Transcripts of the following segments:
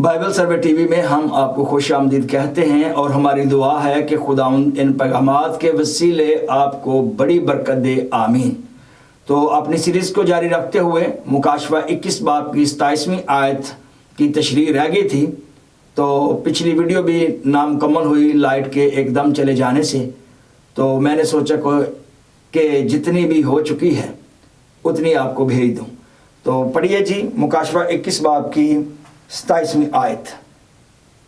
Bible survey T V میں ہم آپ کو خوش آمدید کہتے ہیں اور ہماری دعا ہے کہ خداوند ان پیغامات کے وسیلے آپ کو بڑی برکت دے، آمین۔ تو اپنی سیریز کو جاری رکھتے ہوئے مکاشفہ 21 باب کی 27ویں آیت کی تشریح رہ گئی تھی، تو پچھلی ویڈیو بھی نامکمل ہوئی لائٹ کے ایک دم چلے جانے سے، تو میں نے سوچا کہ جتنی بھی ہو چکی ہے اتنی آپ کو بھیج دوں۔ تو پڑھیے جی مکاشفہ 21 باب کی 27ویں آیت۔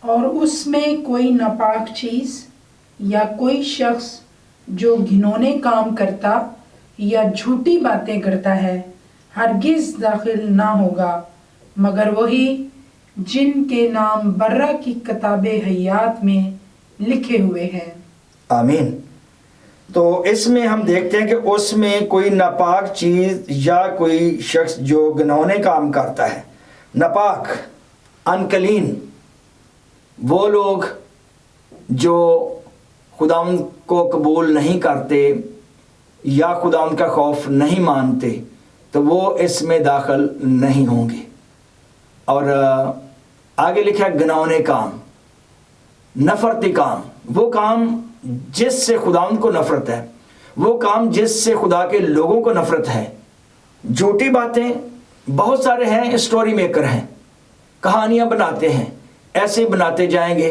اور اس میں کوئی ناپاک چیز یا کوئی شخص جو گھنونے کام کرتا یا جھوٹی باتیں کرتا ہے ہرگز داخل نہ ہوگا، مگر وہی جن کے نام برہ کی کتاب حیات میں لکھے ہوئے ہیں۔ آمین۔ تو اس میں ہم دیکھتے ہیں کہ اس میں کوئی ناپاک چیز یا کوئی شخص جو گھنونے کام کرتا ہے۔ ناپاک، انکلین، وہ لوگ جو خداوند کو قبول نہیں کرتے یا خداوند کا خوف نہیں مانتے، تو وہ اس میں داخل نہیں ہوں گے۔ اور آگے لکھا گھنونے کام، نفرتی کام، وہ کام جس سے خداوند کو نفرت ہے، وہ کام جس سے خدا کے لوگوں کو نفرت ہے۔ جھوٹی باتیں بہت سارے ہیں، اسٹوری میکر ہیں، کہانیاں بناتے ہیں، ایسے بناتے جائیں گے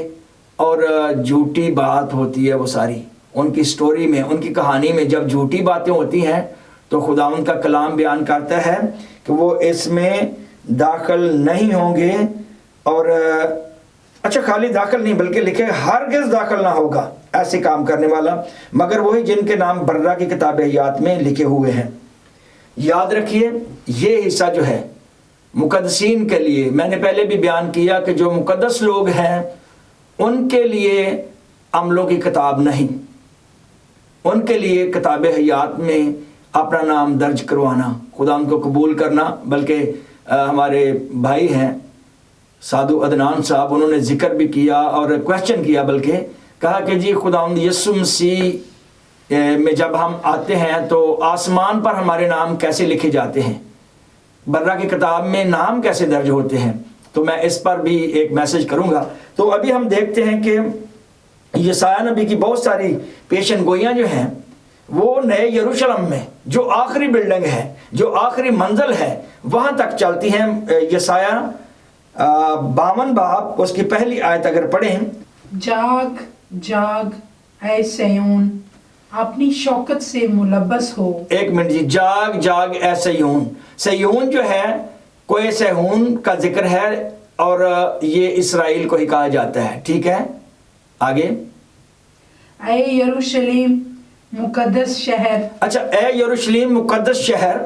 اور جھوٹی بات ہوتی ہے وہ ساری۔ ان کی سٹوری میں، ان کی کہانی میں جب جھوٹی باتیں ہوتی ہیں تو خداوند کا کلام بیان کرتا ہے کہ وہ اس میں داخل نہیں ہوں گے۔ اور اچھا، خالی داخل نہیں بلکہ لکھے ہرگز داخل نہ ہوگا ایسے کام کرنے والا، مگر وہی جن کے نام برہ کی کتاب حیات میں لکھے ہوئے ہیں۔ یاد رکھیے یہ حصہ جو ہے مقدسین کے لیے، میں نے پہلے بھی بیان کیا کہ جو مقدس لوگ ہیں ان کے لیے عملوں کی کتاب نہیں، ان کے لیے کتاب حیات میں اپنا نام درج کروانا، خدا ان کو قبول کرنا۔ بلکہ ہمارے بھائی ہیں سادو عدنان صاحب، انہوں نے ذکر بھی کیا اور کویسچن کیا، بلکہ کہا کہ جی خداوند یسوع مسیح میں جب ہم آتے ہیں تو آسمان پر ہمارے نام کیسے لکھے جاتے ہیں، برہ کی کتاب میں نام کیسے درج ہوتے ہیں؟ تو میں اس پر بھی ایک میسج کروں گا۔ تو ابھی ہم دیکھتے ہیں کہ یسایہ نبی کی بہت ساری پیشن گوئیاں جو ہیں وہ نئے یروشلم میں، جو آخری بلڈنگ ہے، جو آخری منزل ہے، وہاں تک چلتی ہیں۔ یسایہ 52 باب اس کی پہلی آیت اگر پڑھیں، جاگ جاگ اے سیون، اپنی شوکت سے ملبس ہو۔ ایک منٹ جی، جاگ جاگ اے سیون۔ سیون جو ہے کوئی سیہون کا ذکر ہے اور یہ اسرائیل کو ہی کہا جاتا ہے، ٹھیک ہے؟ آگے، اے یروشلم مقدس شہر، اچھا، اے یروشلم مقدس شہر،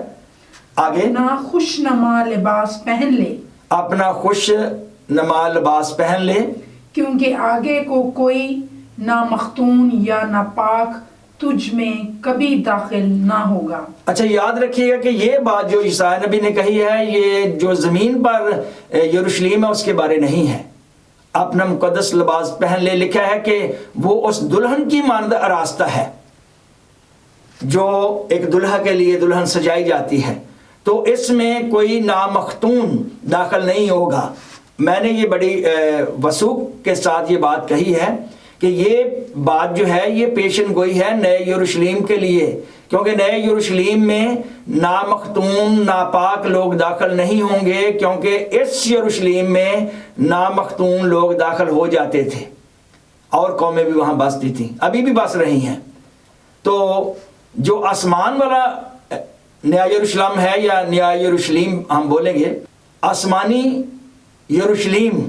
آگے، اپنا خوش نما لباس پہن لے، اپنا خوش نما لباس پہن لے، کیونکہ آگے کو کوئی نامختون یا ناپاک تجھ میں کبھی داخل نہ ہوگا۔ اچھا، یاد رکھیے گا کہ یہ بات جو یسایہ نبی نے کہی ہے، یہ جو زمین پر یروشلم ہے اس کے بارے نہیں ہے۔ اپنا مقدس لباس پہن لے، لکھا ہے کہ وہ اس دلہن کی مانند آراستہ ہے جو ایک دلہا کے لیے دلہن سجائی جاتی ہے، تو اس میں کوئی نامختون داخل نہیں ہوگا۔ میں نے یہ بڑی وثوق کے ساتھ یہ بات کہی ہے کہ یہ بات جو ہے یہ پیشن گوئی ہے نئے یروشلم کے لیے، کیونکہ نئے یروشلم میں نامختون ناپاک لوگ داخل نہیں ہوں گے، کیونکہ اس یروشلم میں نامختون لوگ داخل ہو جاتے تھے اور قومیں بھی وہاں بستی تھیں، ابھی بھی بس رہی ہیں۔ تو جو آسمان والا نیا یروشلم ہے یا نیا یروشلم ہم بولیں گے، آسمانی یروشلم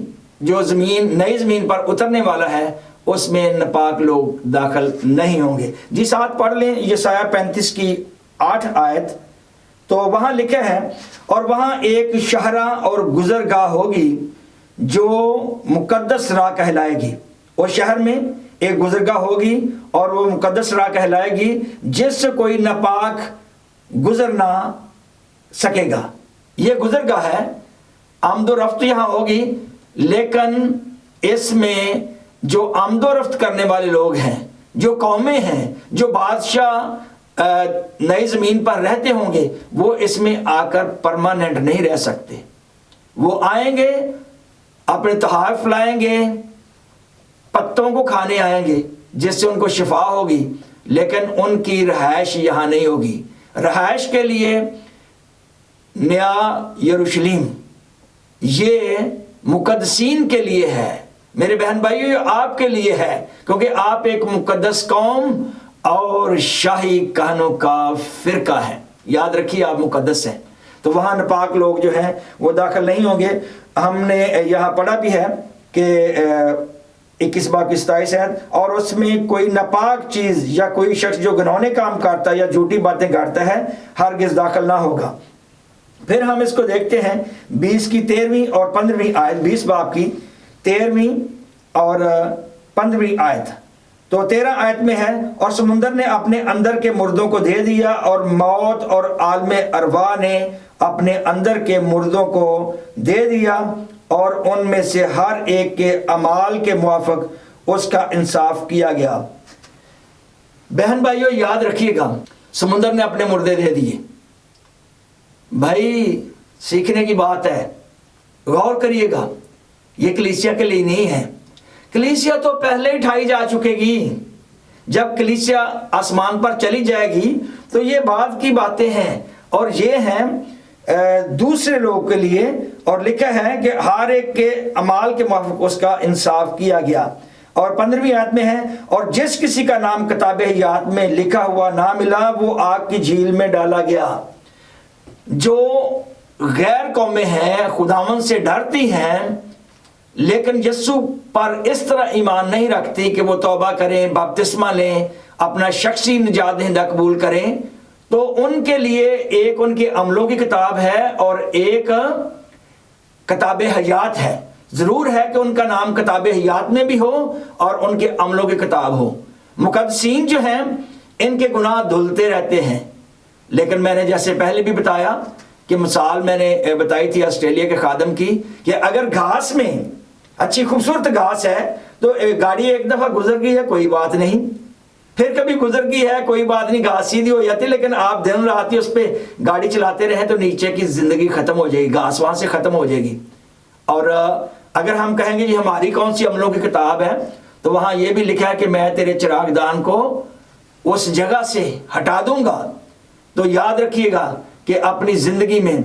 جو نئی زمین پر اترنے والا ہے، اس میں ناپاک لوگ داخل نہیں ہوں گے۔ جی ساتھ پڑھ لیں یسایہ 35 کی 8 آیت، تو وہاں لکھا ہے، اور وہاں ایک شاہراہ اور گزرگاہ ہوگی جو مقدس راہ کہلائے گی۔ اس شہر میں ایک گزرگاہ ہوگی اور وہ مقدس راہ کہلائے گی، جس سے کوئی ناپاک گزر نہ سکے گا۔ یہ گزرگاہ ہے، آمد و رفت یہاں ہوگی، لیکن اس میں جو آمد و رفت کرنے والے لوگ ہیں، جو قومیں ہیں، جو بادشاہ نئی زمین پر رہتے ہوں گے، وہ اس میں آ کر پرماننٹ نہیں رہ سکتے۔ وہ آئیں گے اپنے تحائف لائیں گے، پتوں کو کھانے آئیں گے جس سے ان کو شفا ہوگی، لیکن ان کی رہائش یہاں نہیں ہوگی۔ رہائش کے لیے نیا یروشلم یہ مقدسین کے لیے ہے، میرے بہن بھائیو، یہ آپ کے لیے ہے، کیونکہ آپ ایک مقدس قوم اور شاہی کہنوں کا فرقہ ہے۔ یاد رکھیے آپ مقدس ہیں، تو وہاں ناپاک لوگ جو ہیں وہ داخل نہیں ہوں گے۔ ہم نے یہاں پڑھا بھی ہے کہ 21 باب کی 27 آیت، اور اس میں کوئی ناپاک چیز یا کوئی شخص جو گناہونے کام کرتا ہے یا جھوٹی باتیں کرتا ہے ہرگز داخل نہ ہوگا۔ پھر ہم اس کو دیکھتے ہیں 20 کی 13ویں اور 15ویں آیت، 20 باب کی 13ویں اور 15ویں آیت۔ تو 13 آیت میں ہے، اور سمندر نے اپنے اندر کے مردوں کو دے دیا، اور موت اور عالم ارواح نے اپنے اندر کے مردوں کو دے دیا، اور ان میں سے ہر ایک کے اعمال کے موافق اس کا انصاف کیا گیا۔ بہن بھائیو یاد رکھیے گا، سمندر نے اپنے مردے دے دیے۔ بھائی سیکھنے کی بات ہے، غور کریے گا، یہ کلیسیا کے لیے نہیں ہے۔ کلیسیا تو پہلے ہی ٹھائی جا چکے گی، جب کلیسیا آسمان پر چلی جائے گی تو یہ بعد کی باتیں ہیں، اور یہ ہیں دوسرے لوگوں کے لیے، اور لکھا ہے کہ ہر ایک کے اعمال کے موافق اس کا انصاف کیا گیا۔ اور 15ویں آیت میں ہے، اور جس کسی کا نام کتاب حیات میں لکھا ہوا نہ ملا وہ آگ کی جھیل میں ڈالا گیا۔ جو غیر قومیں ہیں، خداوند سے ڈرتی ہیں لیکن یسوع پر اس طرح ایمان نہیں رکھتی کہ وہ توبہ کریں، بپتسمہ لیں، اپنا شخصی نجات دہندہ قبول کریں، تو ان کے لیے ایک ان کے عملوں کی کتاب ہے اور ایک کتاب حیات ہے۔ ضرور ہے کہ ان کا نام کتاب حیات میں بھی ہو اور ان کے عملوں کی کتاب ہو۔ مقدسین جو ہیں ان کے گناہ دھلتے رہتے ہیں، لیکن میں نے جیسے پہلے بھی بتایا کہ مثال میں نے بتائی تھی آسٹریلیا کے خادم کی، کہ اگر گھاس میں اچھی خوبصورت گھاس ہے تو گاڑی ایک دفعہ گزر گئی ہے کوئی بات نہیں، پھر کبھی گزر گئی ہے کوئی بات نہیں، گھاس سیدھی ہو جاتی، لیکن آپ دن رات اس پہ گاڑی چلاتے رہیں تو نیچے کی زندگی ختم ہو جائے گی، گھاس وہاں سے ختم ہو جائے گی۔ اور اگر ہم کہیں گے جی ہماری کون سی عملوں کی کتاب ہے، تو وہاں یہ بھی لکھا ہے کہ میں تیرے چراغ دان کو اس جگہ سے ہٹا دوں گا۔ تو یاد رکھیے گا کہ اپنی زندگی میں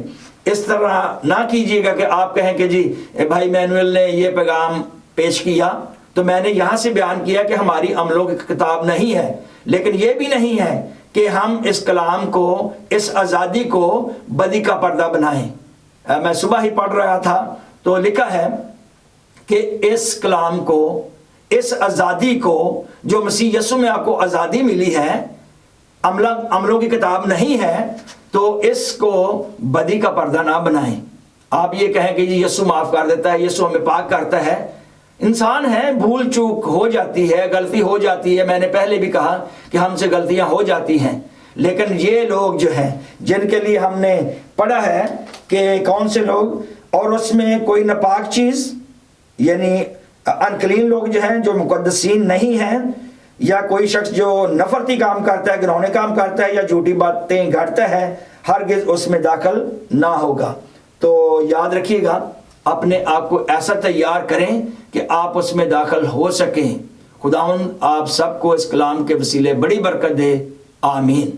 اس طرح نہ کیجیے گا کہ آپ کہیں کہ جی بھائی مینوئل نے یہ پیغام پیش کیا تو میں نے یہاں سے بیان کیا کہ ہماری عملوں کی کتاب نہیں ہے، لیکن یہ بھی نہیں ہے کہ ہم اس کلام کو، اس آزادی کو بدی کا پردہ بنائیں۔ میں صبح ہی پڑھ رہا تھا تو لکھا ہے کہ اس کلام کو، اس آزادی کو جو مسیح یسوع میں آپ کو آزادی ملی ہے، عملوں کی کتاب نہیں ہے، تو اس کو بدی کا پردہ نہ بنائیں۔ آپ یہ کہیں کہ جی یسوع معاف کر دیتا ہے، یسوع ہمیں پاک کرتا ہے۔ انسان ہے، بھول چوک ہو جاتی ہے، غلطی ہو جاتی ہے، میں نے پہلے بھی کہا کہ ہم سے غلطیاں ہو جاتی ہیں، لیکن یہ لوگ جو ہیں جن کے لیے ہم نے پڑھا ہے کہ کون سے لوگ، اور اس میں کوئی ناپاک چیز یعنی انکلین لوگ جو ہیں، جو مقدسین نہیں ہیں، یا کوئی شخص جو نفرتی کام کرتا ہے، گناہونے کام کرتا ہے یا جھوٹی باتیں گھڑتا ہے، ہرگز اس میں داخل نہ ہوگا۔ تو یاد رکھیے گا، اپنے آپ کو ایسا تیار کریں کہ آپ اس میں داخل ہو سکیں۔ خداوند آپ سب کو اس کلام کے وسیلے بڑی برکت دے، آمین۔